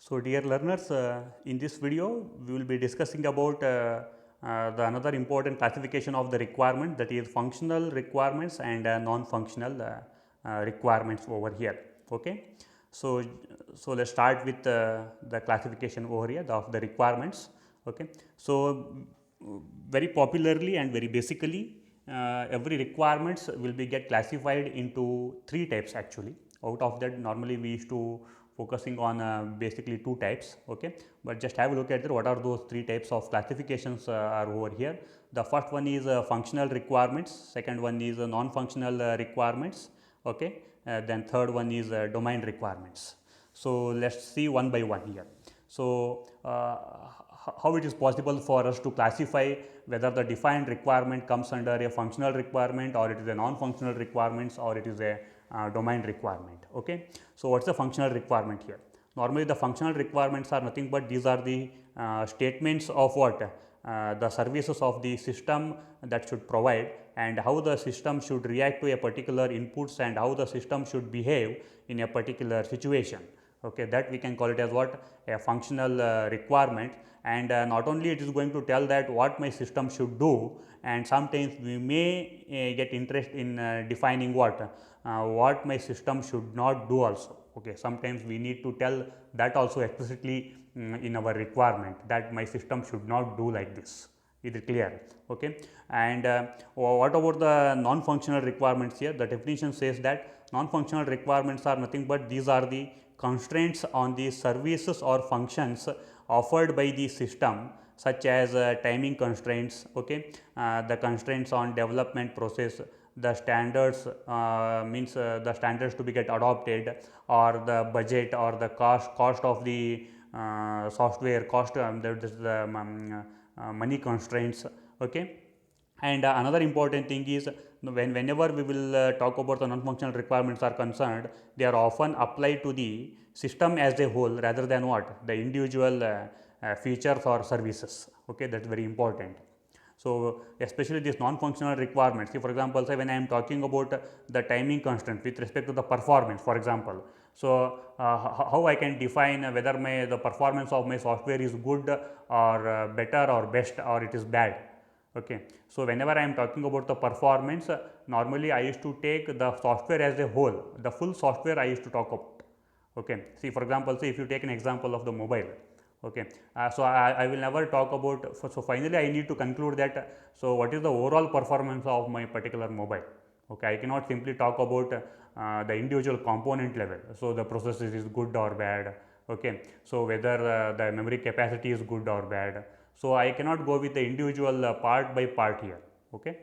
So, dear learners, in this video we will be discussing about the another important classification of the requirement, that is functional requirements and non-functional requirements over here. Okay. So, let us start with the classification over here of the requirements. Okay. So, very popularly and very basically, every requirements will be get classified into three types actually. Out of that, normally we used to focusing on basically two types. Okay, but just have a look at what are those three types of classifications are over here. The first one is functional requirements, second one is non-functional requirements. Okay, then third one is domain requirements. So let's see one by one here. So how it is possible for us to classify whether the defined requirement comes under a functional requirement, or it is a non-functional requirements, or it is a domain requirement. Okay. So, what is the functional requirement here? Normally the functional requirements are nothing but these are the statements of what the services of the system that should provide, and how the system should react to a particular inputs, and how the system should behave in a particular situation. Okay, that we can call it as what a functional requirement. And not only it is going to tell that what my system should do, and sometimes we may get interest in defining what my system should not do also. Okay, sometimes we need to tell that also explicitly in our requirement, that my system should not do like this. Is it clear? Okay. And what about the non-functional requirements here? The definition says that non-functional requirements are nothing but these are the constraints on the services or functions offered by the system, such as timing constraints. Okay, the constraints on development process, the standards means the standards to be get adopted, or the budget or the cost of the software cost, that is the money constraints. Okay. And another important thing is, whenever we will talk about the non-functional requirements are concerned, they are often applied to the system as a whole rather than what the individual features or services. Okay, that is very important. So, especially these non-functional requirements, see for example, say when I am talking about the timing constraint with respect to the performance, for example. So, how I can define whether the performance of my software is good or better or best, or it is bad. Okay. So, whenever I am talking about the performance, normally I used to take the software as a whole, the full software I used to talk about. Okay. See for example, say if you take an example of the mobile. Okay. So, I will never talk about, so finally I need to conclude that, so what is the overall performance of my particular mobile. Okay. I cannot simply talk about the individual component level. So, the processor is good or bad. Okay. So, whether the memory capacity is good or bad. So, I cannot go with the individual part by part here. Okay.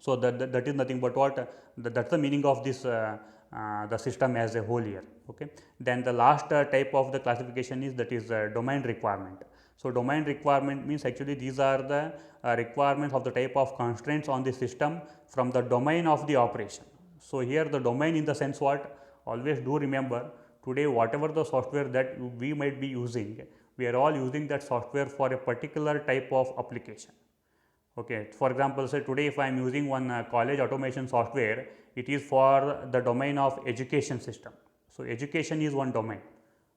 So, that is nothing but what that is the meaning of this the system as a whole here. Okay. Then the last type of the classification is, that is domain requirement. So, domain requirement means actually these are the requirements of the type of constraints on the system from the domain of the operation. So, here the domain in the sense what, always do remember, today whatever the software that we might be using, we are all using that software for a particular type of application. Okay. For example, say today if I am using one college automation software, it is for the domain of education system. So, education is one domain.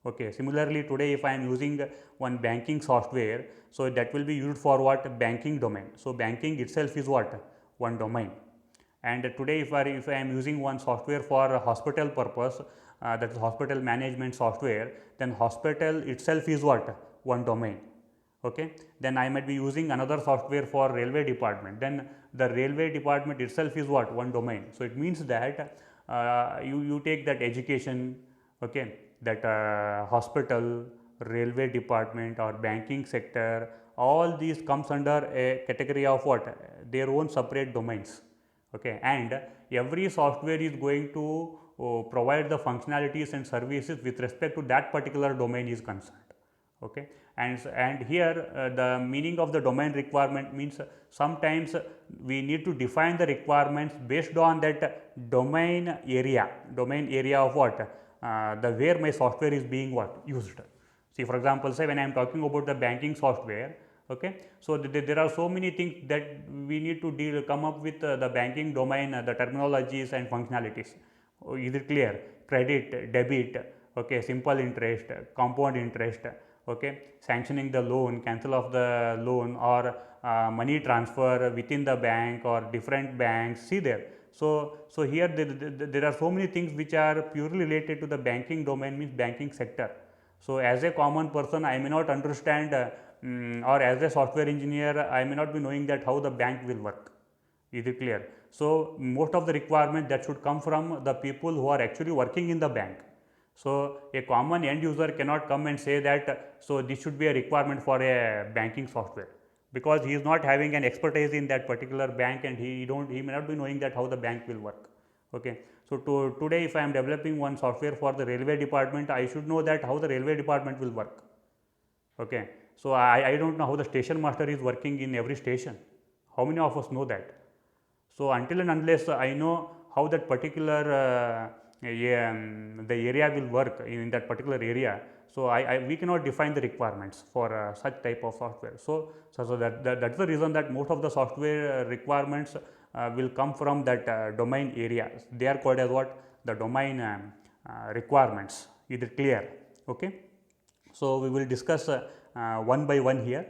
Okay. Similarly, today if I am using one banking software, so that will be used for what, banking domain. So, banking itself is what, one domain. And today if I am using one software for hospital purpose, that is hospital management software, then hospital itself is what, one domain. Okay. Then I might be using another software for railway department, then the railway department itself is what, one domain. So, it means that you take that education, okay, that hospital, railway department or banking sector, all these comes under a category of what, their own separate domains. Okay. And every software is going to provide the functionalities and services with respect to that particular domain is concerned. Okay. And here the meaning of the domain requirement means sometimes we need to define the requirements based on that domain area of what, the where my software is being what, used. See for example, say when I am talking about the banking software. Okay. So, there are so many things that we need to come up with the banking domain, the terminologies and functionalities. Is it clear? Credit, debit, okay, simple interest, compound interest, okay, sanctioning the loan, cancel of the loan, or money transfer within the bank or different banks. See there. So here there are so many things which are purely related to the banking domain, means banking sector. So as a common person, I may not understand, or as a software engineer, I may not be knowing that how the bank will work. Is it clear? So most of the requirement that should come from the people who are actually working in the bank. So a common end user cannot come and say that, so this should be a requirement for a banking software, because he is not having an expertise in that particular bank, and he may not be knowing that how the bank will work. Okay. So today if I am developing one software for the railway department, I should know that how the railway department will work. Okay. So I don't know how the station master is working in every station. How many of us know that? So until and unless I know how that particular the area will work in that particular area, so we cannot define the requirements for such type of software. So that's the reason that most of the software requirements will come from that domain area. They are called as what? The domain requirements. Is it clear? Okay. So we will discuss one by one here.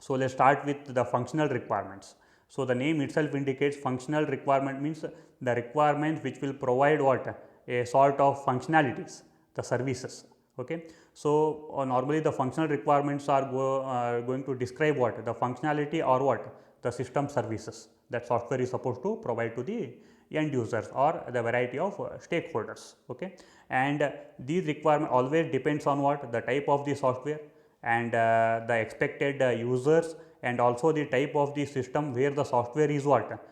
So let's start with the functional requirements. So the name itself indicates functional requirement, means the requirement which will provide what? A sort of functionalities, the services. Okay. So normally the functional requirements are going to describe what? The functionality or what? The system services that software is supposed to provide to the end users or the variety of stakeholders. Okay. And these requirements always depends on what? The type of the software, and the expected users, and also the type of the system where the software is what?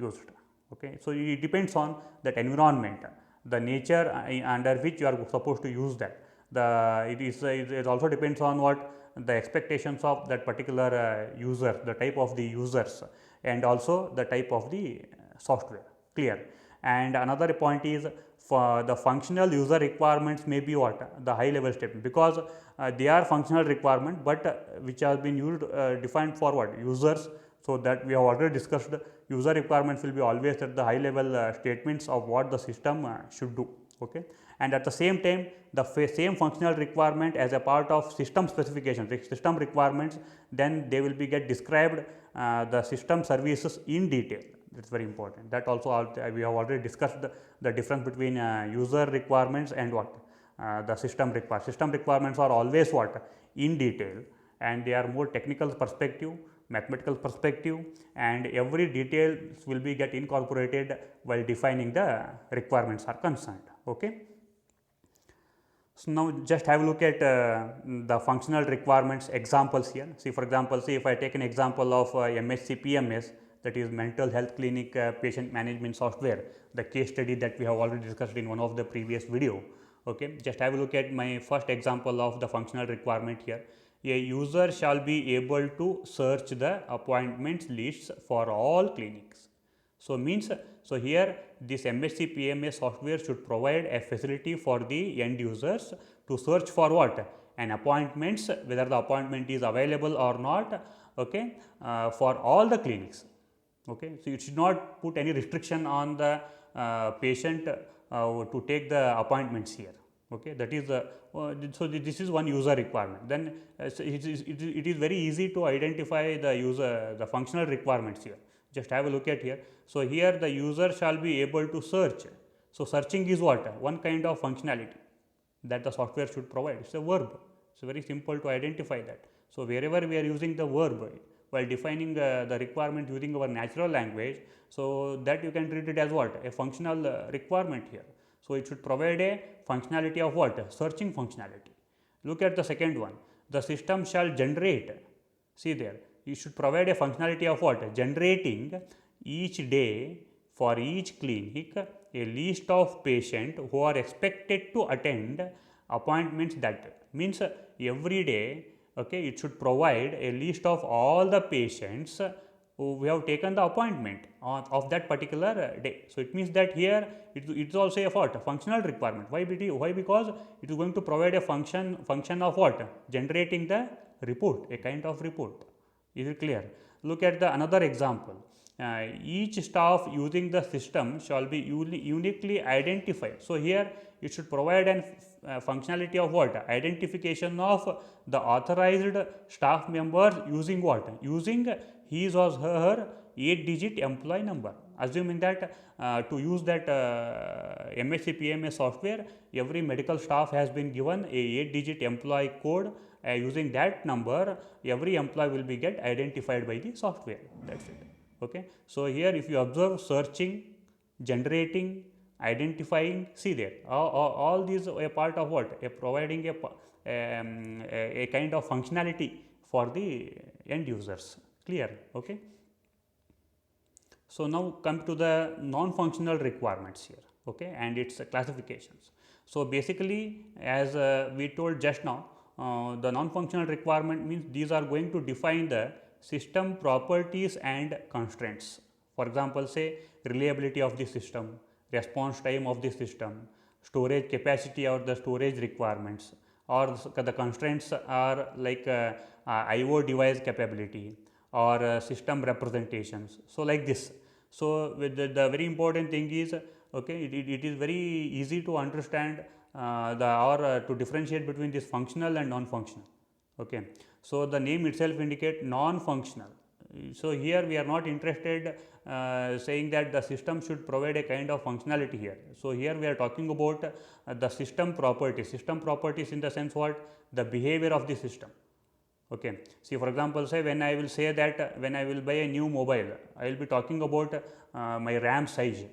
Used. Okay. So it depends on that environment, the nature under which you are supposed to use that. It also depends on what? The expectations of that particular user, the type of the users, and also the type of the software. Clear? And another point is, for the functional user requirements may be what? The high level statement, because they are functional requirement, but which has been used defined for what? Users. So that we have already discussed, user requirements will be always at the high level statements of what the system should do. Okay. And at the same time, the same functional requirement as a part of system specification, system requirements, then they will be get described the system services in detail. That is very important. That also we have already discussed the difference between user requirements and what? The system requirements. System requirements are always what? In detail, and they are more technical perspective, mathematical perspective, and every detail will be get incorporated while defining the requirements are concerned. Okay. So now just have a look at the functional requirements examples here. See, for example, see if I take an example of MSc PMS, that is mental health clinic patient management software, the case study that we have already discussed in one of the previous video. Okay. Just have a look at my first example of the functional requirement here. A user shall be able to search the appointments lists for all clinics. So means, so here this MSc PMS software should provide a facility for the end users to search for what? An appointments, whether the appointment is available or not, okay, for all the clinics. Okay. So it should not put any restriction on the patient to take the appointments here. Okay. That is so this is one user requirement. Then so it is very easy to identify the user, the functional requirements here. Just have a look at here. So here the user shall be able to search. So searching is what? One kind of functionality that the software should provide. It's a verb. It's very simple to identify that. So wherever we are using the verb while defining the requirement using our natural language, so that you can treat it as what? A functional requirement here. So it should provide a functionality of what? Searching functionality. Look at the second one. The system shall generate. See there. You should provide a functionality of what? Generating each day for each clinic a list of patients who are expected to attend appointments that day. Means every day, okay, it should provide a list of all the patients who have taken the appointment of that particular day. So it means that here it is also a what? Functional requirement. Why? Because it is going to provide a function of what? Generating the report, a kind of report. Is it clear? Look at the another example. each staff using the system shall be uniquely identified. So, here it should provide an functionality of what? Identification of the authorized staff members using what? Using his or her 8-digit employee number. Assuming that to use that MSc PMS software, every medical staff has been given a 8-digit employee code. Using that number, every employee will be get identified by the software. That's it. Okay. So, here if you observe searching, generating, identifying, see there all these are a part of what? Providing a kind of functionality for the end users. Clear? Okay. So, now come to the non-functional requirements here, okay, and its classifications. So, basically as we told just now, the non-functional requirement means these are going to define the system properties and constraints. For example, say reliability of the system, response time of the system, storage capacity or the storage requirements, or the constraints are like IO device capability or system representations. So, like this. So, with the very important thing is, okay, it is very easy to understand to differentiate between this functional and non-functional. Okay. So, the name itself indicate non-functional. So, here we are not interested saying that the system should provide a kind of functionality here. So, here we are talking about the system properties in the sense what? The behavior of the system. Okay. See, for example, say when I will say that when I will buy a new mobile, I will be talking about my RAM size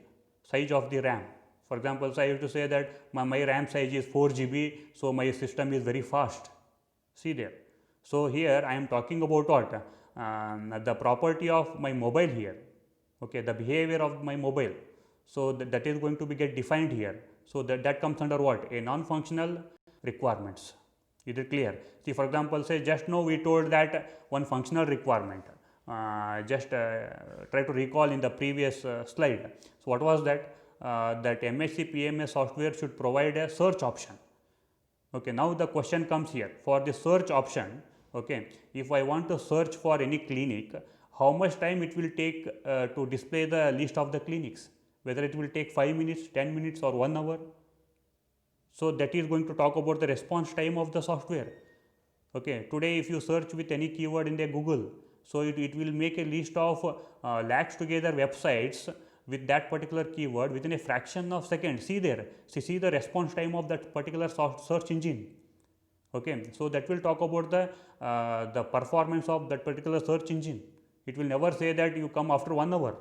of the RAM. For example, so I have to say that my RAM size is 4 GB, so my system is very fast. See there. So, here I am talking about what? The property of my mobile here, okay, the behavior of my mobile. So, that is going to be get defined here. So, that comes under what? A non-functional requirements. Is it clear? See, for example, say just now we told that one functional requirement. Just try to recall in the previous slide. So, what was that? That MSc PMS software should provide a search option. Okay, now the question comes here for the search option. Okay, if I want to search for any clinic, how much time it will take to display the list of the clinics, whether it will take 5 minutes, 10 minutes or 1 hour. So, that is going to talk about the response time of the software. Okay, today if you search with any keyword in the Google, so it will make a list of lakhs together websites with that particular keyword within a fraction of second. See there, see the response time of that particular search engine. Okay, so that will talk about the performance of that particular search engine. It will never say that you come after 1 hour.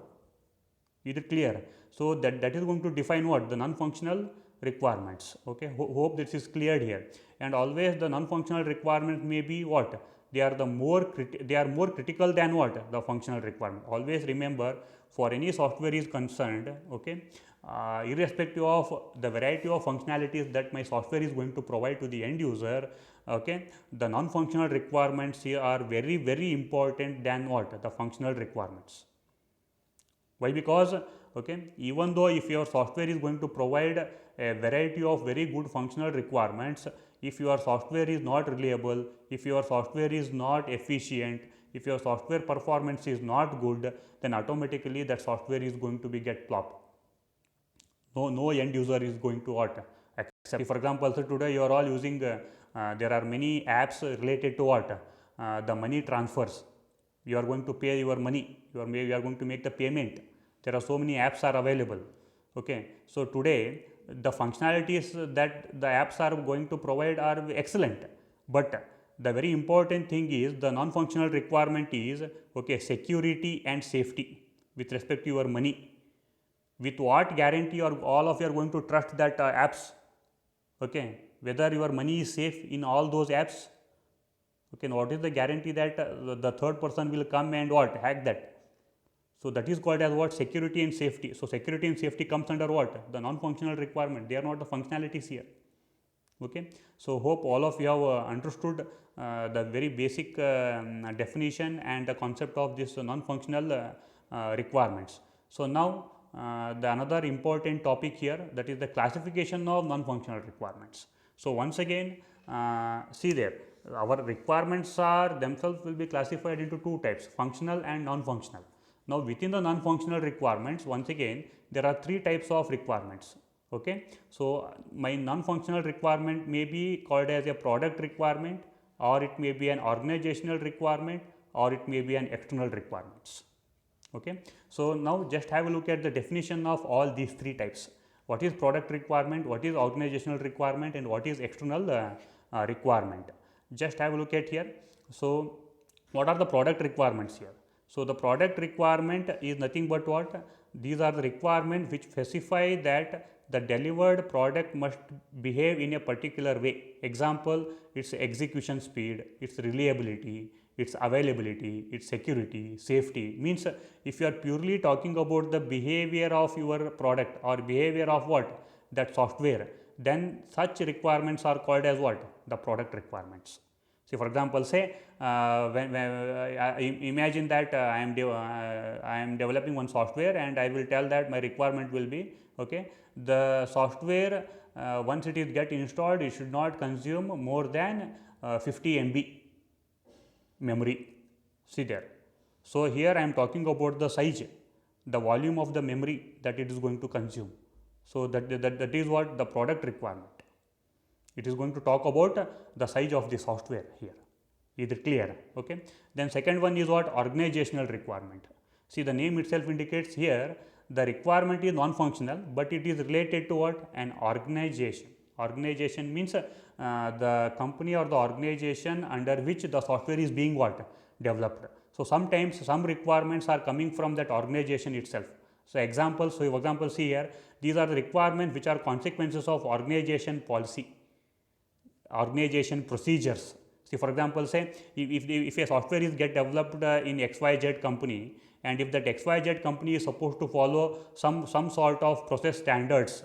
Is it clear? So, that is going to define what? The non-functional requirements. Okay, hope this is cleared here. And always the non-functional requirements may be what? They are more critical than what? The functional requirement. Always remember, for any software is concerned, okay, irrespective of the variety of functionalities that my software is going to provide to the end user, okay, the non-functional requirements here are very important than what? The functional requirements. Why? Because okay, even though if your software is going to provide a variety of very good functional requirements, if your software is not reliable, if your software is not efficient, if your software performance is not good, then automatically that software is going to be get plopped. No end user is going to what? Accept. For example, so today you are all using there are many apps related to what? The money transfers. You are going to pay your money, you are going to make the payment. There are so many apps are available. Okay. So, today the functionalities that the apps are going to provide are excellent, but the very important thing is the non-functional requirement is okay, security and safety with respect to your money. With what guarantee or all of you are going to trust that apps, okay, whether your money is safe in all those apps. Okay, now what is the guarantee that the third person will come and what? Hack that. So, that is called as what? Security and safety. So, security and safety comes under what? The non-functional requirement. They are not the functionalities here. Okay. So, hope all of you have understood the very basic definition and the concept of this non-functional requirements. So, now the another important topic here, that is the classification of non-functional requirements. So, once again see there, our requirements are themselves will be classified into two types, functional and non-functional. Now, within the non-functional requirements, once again there are three types of requirements. Okay. So, my non-functional requirement may be called as a product requirement, or it may be an organizational requirement, or it may be an external requirements. Okay. So, now just have a look at the definition of all these three types. What is product requirement, what is organizational requirement, and what is external requirement. Just have a look at here. So, what are the product requirements here? So, the product requirement is nothing but what? These are the requirements which specify that the delivered product must behave in a particular way. Example, its execution speed, its reliability, its availability, its security, safety. Means if you are purely talking about the behavior of your product or behavior of what? That software, then such requirements are called as what? The product requirements. See, for example, say imagine that I am developing one software, and I will tell that my requirement will be, okay, the software once it is get installed, it should not consume more than 50 MB memory. See there. So, here I am talking about the size, the volume of the memory that it is going to consume. So, that is what the product requirement. It is going to talk about the size of the software here. Is it clear? Okay. Then second one is what? Organizational requirement. See, the name itself indicates here the requirement is non-functional, but it is related to what? An organization. Organization means the company or the organization under which the software is being what? Developed. So, sometimes some requirements are coming from that organization itself. So, examples, see here, these are the requirements which are consequences of organization policy, organization procedures. See, for example, say if a software is get developed in XYZ company, and if that XYZ company is supposed to follow some sort of process standards,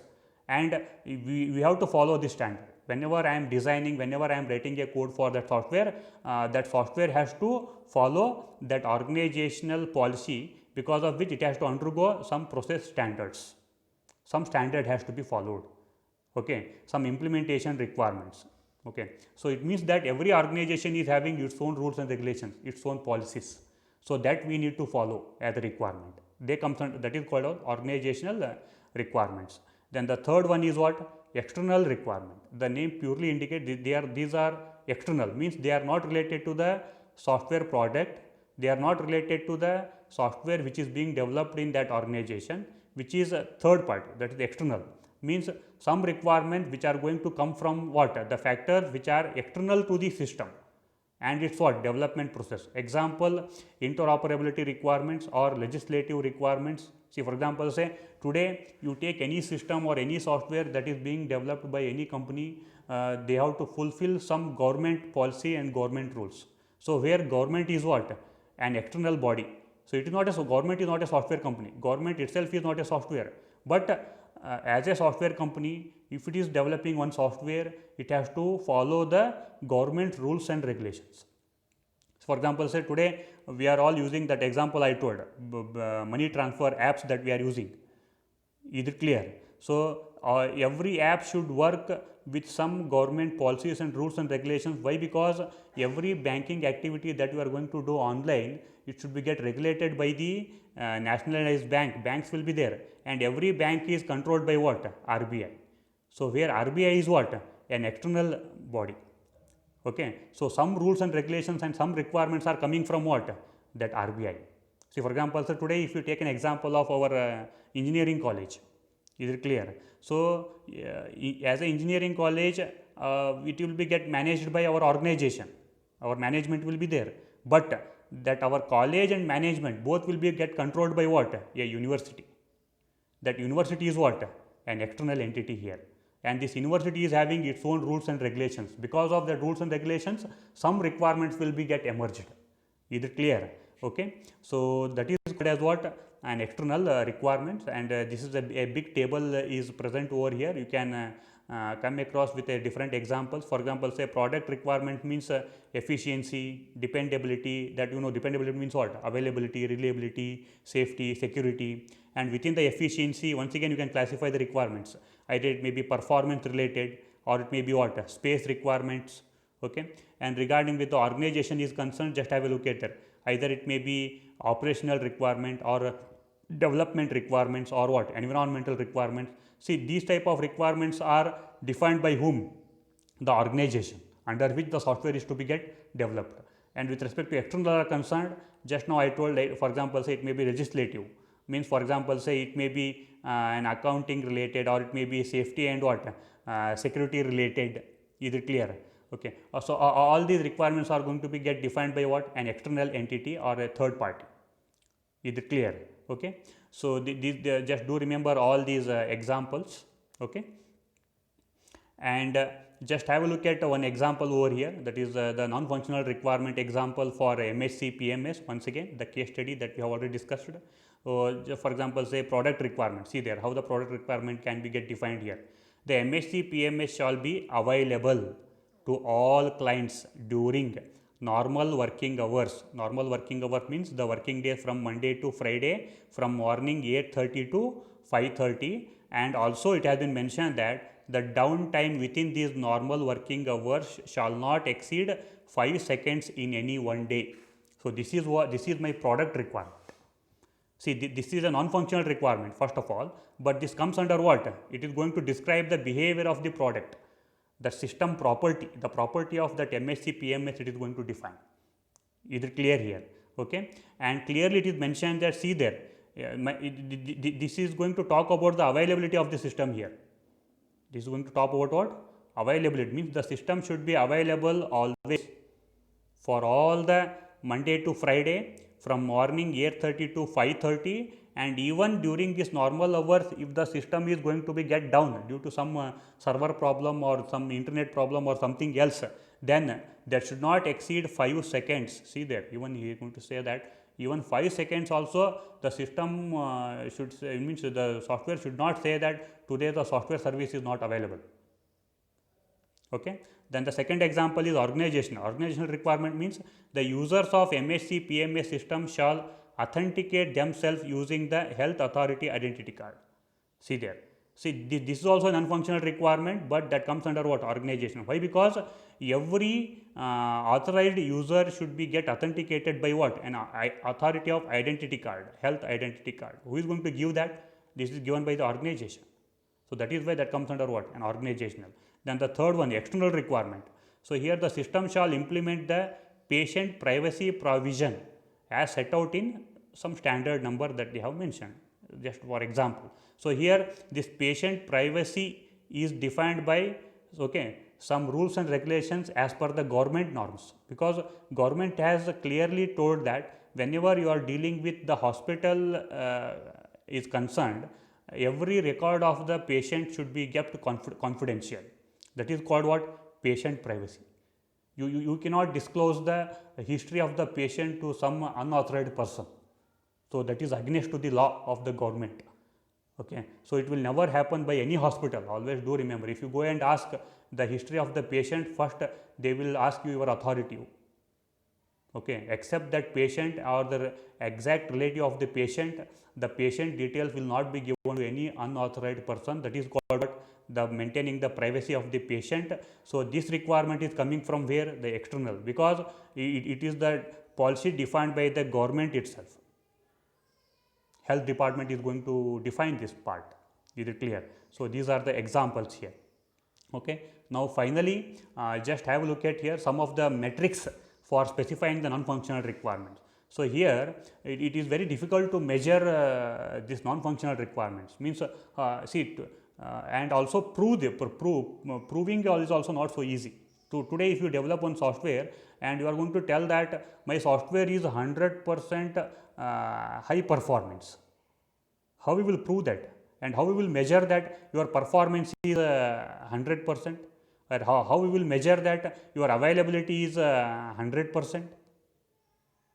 and we have to follow this standard. Whenever I am designing, whenever I am writing a code for that software has to follow that organizational policy, because of which it has to undergo some process standards. Some standard has to be followed. Okay. Some implementation requirements. Okay. So, it means that every organization is having its own rules and regulations, its own policies. So, that we need to follow as a requirement. They comes under, that is called organizational requirements. Then the third one is what? External requirement. The name purely indicates these are external, means they are not related to the software product, they are not related to the software which is being developed in that organization, which is a third party, that is external. Means some requirement which are going to come from what? The factors which are external to the system and its what? Development process. Example, interoperability requirements or legislative requirements. See, for example, say today you take any system or any software that is being developed by any company, they have to fulfill some government policy and government rules. So, where government is what? An external body. So, it is not a government is not a software company, government itself is not a software, but as a software company, if it is developing one software, it has to follow the government rules and regulations. For example, say today we are all using that example I told, money transfer apps that we are using. Is it clear? So, every app should work with some government policies and rules and regulations. Why? Because every banking activity that you are going to do online, it should be get regulated by the nationalized bank. Banks will be there, and every bank is controlled by what? RBI. So, where RBI is what? An external body. Okay. So, some rules and regulations and some requirements are coming from what? That RBI. See, for example, so today if you take an example of our engineering college, is it clear? So, as an engineering college, it will be get managed by our organization, our management will be there, but that our college and management both will be get controlled by what? A university. That university is what? An external entity here, and this university is having its own rules and regulations. Because of the rules and regulations, some requirements will be get emerged. Is it clear? Okay. So, that is called as what? An external requirements, and this is a big table is present over here. You can come across with a different examples. For example, say product requirement means efficiency, dependability, that you know dependability means what? Availability, reliability, safety, security, and within the efficiency, once again you can classify the requirements. Either it may be performance related, or it may be what? Space requirements. Okay. And regarding with the organization is concerned, just have a look at that. either it may be operational requirement or development requirements or what, environmental requirements. See, these type of requirements are defined by whom? The organization under which the software is to be get developed. And with respect to external are concerned, just now I told, for example, say it may be legislative, means for example, say it may be an accounting related, or it may be safety and what, security related. Is it clear? Okay. So all these requirements are going to be get defined by what? An external entity or a third party. Is it clear? Okay. So just do remember all these examples. Okay. And just have a look at one example over here, that is the non-functional requirement example for MSc PMS. Once again, the case study that we have already discussed. For example, say product requirement. See there how the product requirement can be get defined here. The MSc PMS shall be available to all clients during normal working hours. Normal working hour means the working day from Monday to Friday, from morning 8:30 to 5:30, and also it has been mentioned that the downtime within these normal working hours shall not exceed 5 seconds in any one day. So this is my product requirement. See, this is a non-functional requirement first of all, but this comes under what? It is going to describe the behavior of the product, the system property, the property of that MSc PMS it is going to define. Is it clear here? Okay. And clearly it is mentioned that, see there, this is going to talk about the availability of the system here. This is going to talk about what? Availability, means the system should be available always for all the Monday to Friday from morning 8:30 to 5:30, and even during this normal hours, if the system is going to be get down due to some server problem or some internet problem or something else, then that should not exceed 5 seconds. See there, even he is going to say that even 5 seconds also the system should say, means the software should not say that today the software service is not available. Okay. Then the second example is organizational. Organizational requirement means the users of MSc PMS system shall authenticate themselves using the health authority identity card. See there. See, this is also an non-functional requirement, but that comes under what? Organization. Why? Because every authorized user should be get authenticated by what? An authority of identity card, health identity card. Who is going to give that? This is given by the organization. So that is why that comes under what? An organizational. Then the third one, external requirement. So here the system shall implement the patient privacy provision as set out in some standard number that they have mentioned, just for example. So here this patient privacy is defined by, okay, some rules and regulations as per the government norms, because government has clearly told that whenever you are dealing with the hospital is concerned, every record of the patient should be kept confidential. That is called what? Patient privacy. You cannot disclose the history of the patient to some unauthorized person. So that is against to the law of the government. Okay. So it will never happen by any hospital. Always do remember, if you go and ask the history of the patient, first they will ask you your authority. Okay. Except that patient or the exact relative of the patient details will not be given to any unauthorized person. That is called the maintaining the privacy of the patient. So this requirement is coming from where? The external, because it is the policy defined by the government itself. Health department is going to define this part. Is it clear? So these are the examples here. Okay. Now finally, just have a look at here some of the metrics for specifying the non-functional requirements. So here it is very difficult to measure this non-functional requirements. Means and also proving is also not so easy. Today if you develop one software and you are going to tell that my software is 100% high performance, how we will prove that, and how we will measure that your performance is 100%, or how we will measure that your availability is 100%.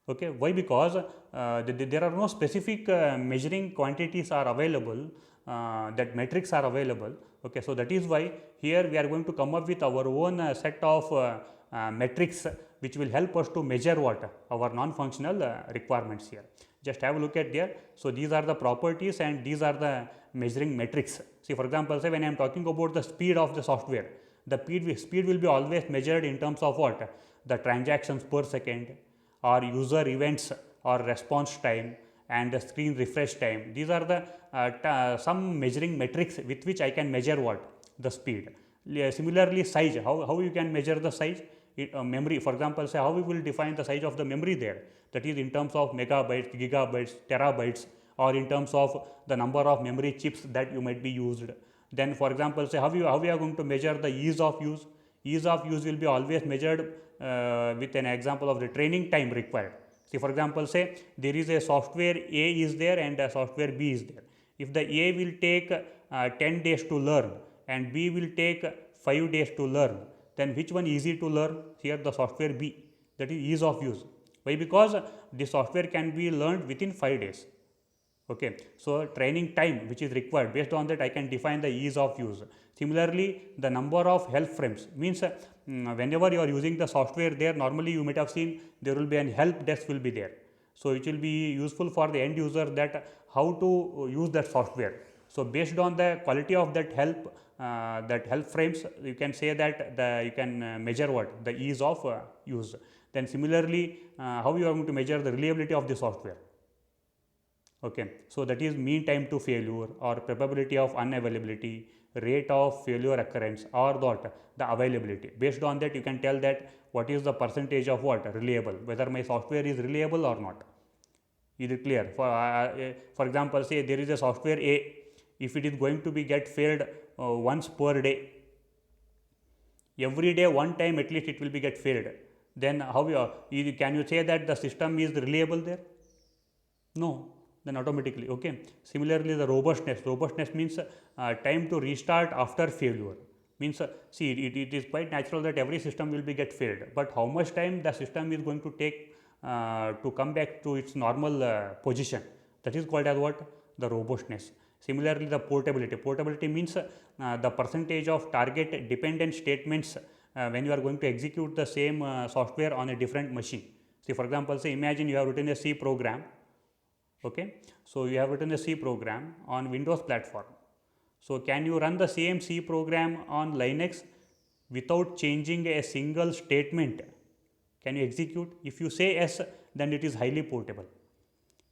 Okay. Why? Because there are no specific measuring quantities are available, that metrics are available. Okay. So that is why here we are going to come up with our own set of metrics which will help us to measure what? Our non-functional requirements here. Just have a look at there. So these are the properties and these are the measuring metrics. See, for example, say when I am talking about the speed of the software, the speed will be always measured in terms of what? The transactions per second, or user events or response time and the screen refresh time. These are the some measuring metrics with which I can measure what? The speed. Similarly, size, how you can measure the size? Memory, for example, say how we will define the size of the memory there, that is in terms of megabytes, gigabytes, terabytes, or in terms of the number of memory chips that you might be used. Then for example, say how we are going to measure the ease of use. Ease of use will be always measured with an example of the training time required. See, for example, say there is a software A is there and a software B is there. If the A will take 10 days to learn and B will take 5 days to learn, then which one easy to learn? Here the software B, that is ease of use. Why? Because the software can be learned within 5 days. Okay. So, training time which is required, based on that I can define the ease of use. Similarly, the number of help frames means whenever you are using the software there, normally you might have seen there will be an help desk will be there. So, it will be useful for the end user that how to use that software. So, based on the quality of that help frames, you can say that you can measure what? The ease of use. Then similarly, how you are going to measure the reliability of the software? Okay. So, that is mean time to failure or probability of unavailability, rate of failure occurrence, or the availability. Based on that you can tell that what is the percentage of what? Reliable, whether my software is reliable or not. Is it clear? For example, say there is a software A, if it is going to be get failed once per day, every day one time at least it will be get failed, then how can you say that the system is reliable there? No, then automatically. Okay. Similarly, the robustness means time to restart after failure. Means see, it is quite natural that every system will be get failed, but how much time the system is going to take to come back to its normal position, that is called as what? The robustness. Similarly, the portability means the percentage of target dependent statements when you are going to execute the same software on a different machine. See, for example, say imagine you have written a C program. Okay. So, you have written a C program on Windows platform. So, can you run the same C program on Linux without changing a single statement? Can you execute? If you say yes, then it is highly portable.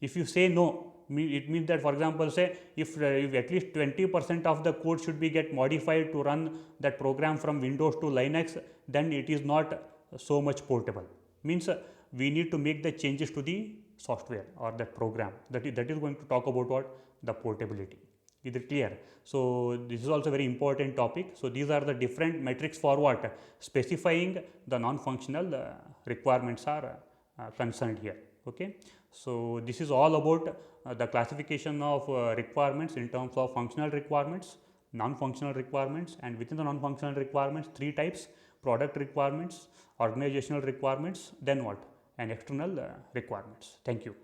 If you say no, it means that, for example, say if at least 20% of the code should be get modified to run that program from Windows to Linux, then it is not so much portable. Means we need to make the changes to the software or that program. That is going to talk about what? The portability. Is it clear? So, this is also a very important topic. So, these are the different metrics for what? Specifying the non-functional requirements are concerned here. Okay. So, this is all about the classification of requirements in terms of functional requirements, non-functional requirements, and within the non-functional requirements, 3 types: product requirements, organizational requirements, then what? And external requirements. Thank you.